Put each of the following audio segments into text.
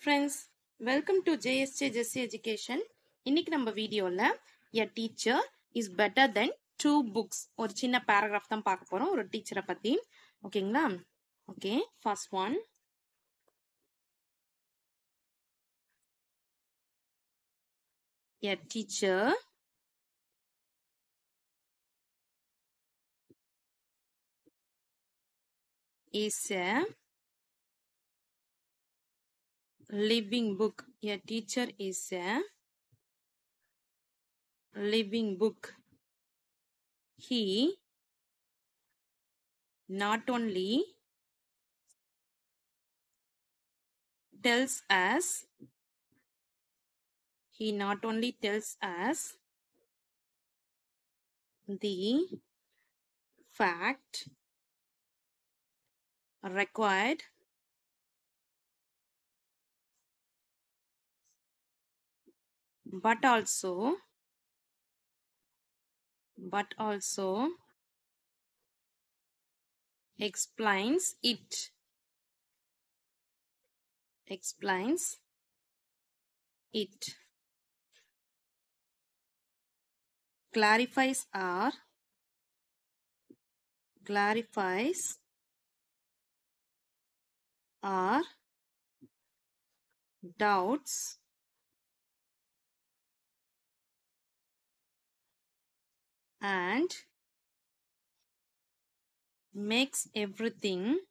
friends, welcome to JSJ Jesse Education. இன்னைக்கு நம்ம வீடியோல a teacher is better than two books ஒரு சின்ன paragraph தான் பார்க்க போறோம் ஒரு டீச்சரை பத்தி. ஓகேங்களா? Okay, first one. A teacher is a living book. A teacher is a living book. He not only tells us the fact required but also explains it clarifies our doubts and makes everything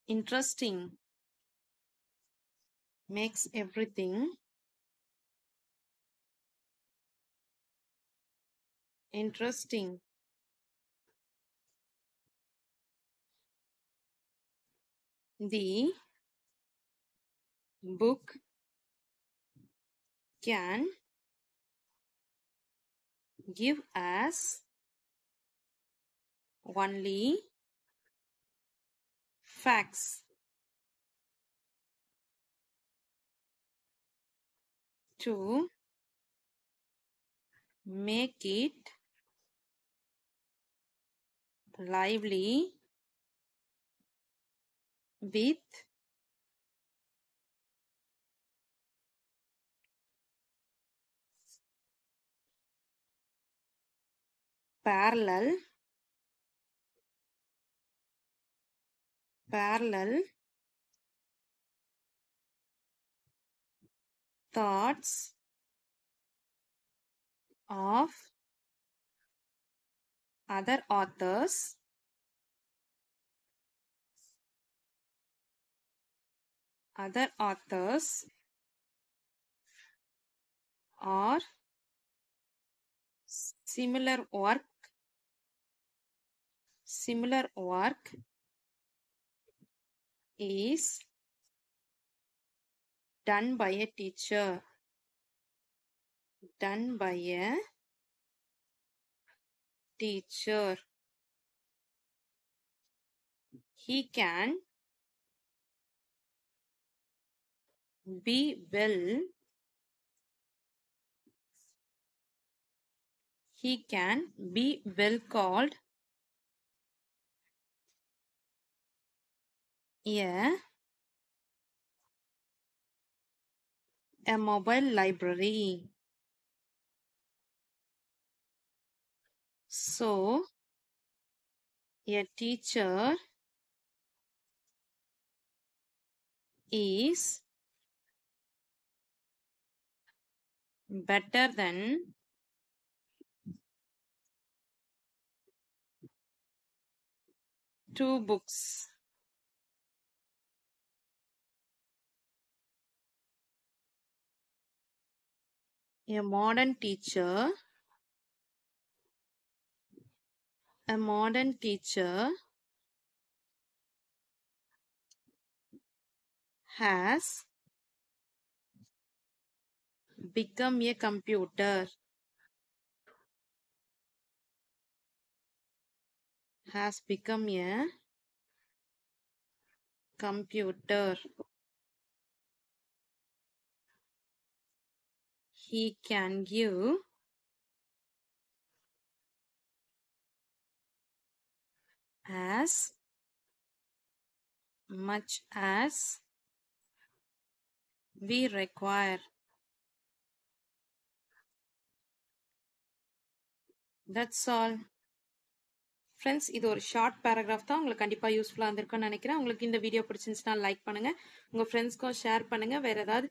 interesting. The book can give us only facts to make it lively with parallel thoughts of other authors or similar work is done by a teacher. He can be well called a mobile library. So a teacher is better than two books. A modern teacher has become a computer. He can give as much as we require. That's all. Friends, இது ஒரு short paragraph தான். உங்களுக்கு கண்டிப்பாக யூஸ்ஃபுல்லாக இருந்திருக்கும்னு நினைக்கிறேன். உங்களுக்கு இந்த வீடியோ பிடிச்சிருந்துச்சுன்னா லைக் பண்ணுங்கள், உங்கள் ஃப்ரெண்ட்ஸ்க்கும் ஷேர் பண்ணுங்கள். வேறு ஏதாவது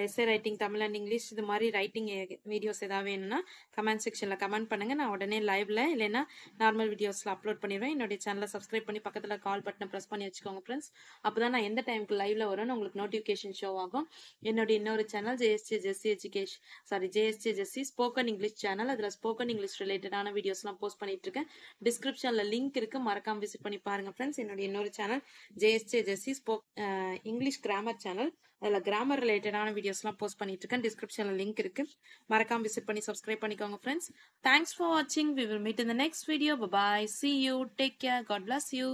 S A writing Tamil and English இது மாதிரி ரைட்டிங் வீடியோஸ் ஏதாவது வேணும்னா கமெண்ட் செக்ஷனில் கமெண்ட் பண்ணுங்கள். நான் உடனே லைவில் இல்லைன்னா நார்மல் வீடியோஸில் அப்லோட் பண்ணிடுவேன். என்னுடைய சேனலை சப்ஸ்கிரைப் பண்ணி பக்கத்தில் கால் பட்டனை ப்ரெஸ் பண்ணி வச்சுக்கோங்க ஃப்ரெண்ட்ஸ். அப்போ தான் நான் எந்த டைமுக்கு லைவில் வரும்னு உங்களுக்கு நோட்டிஃபிகேஷன் ஷோ ஆகும். என்னுடைய இன்னொரு சேனல் ஜேஎஸ்ஜே ஜெஸ்ஸி ஸ்போக்கன் இங்கிலீஷ் சேனல். அதில் ஸ்போக்கன் இங்கிலீஷ் ரிலேட்டடான வீடியோஸ்லாம் போஸ்ட் பண்ணிட்டு இருக்கேன். டிஸ்கிரிப்ஷன்ல லிங்க் இருக்கு, மறக்காம விசிட் பண்ணி பாருங்க ஃப்ரெண்ட்ஸ். என்னோட இன்னொரு சேனல் ஜேஎஸ்ஜே ஜெஸ்ஸி இங்கிலீஷ் கிராமர் சேனல். அதில் கிராமர் ரிலேட்டடான வீடியோஸ்லாம் போஸ்ட் பண்ணிட்டு இருக்கேன். டிஸ்கிரிப்ஷன்ல லிங்க் இருக்கு, மறக்காம விசிட் பண்ணி சப்ஸ்கிரைப் பண்ணிக்கோங்க ஃப்ரெண்ட்ஸ். தேங்க்ஸ் ஃபார் வாட்சிங். We will meet in the next video. Bye bye. See you. Take care. God bless you.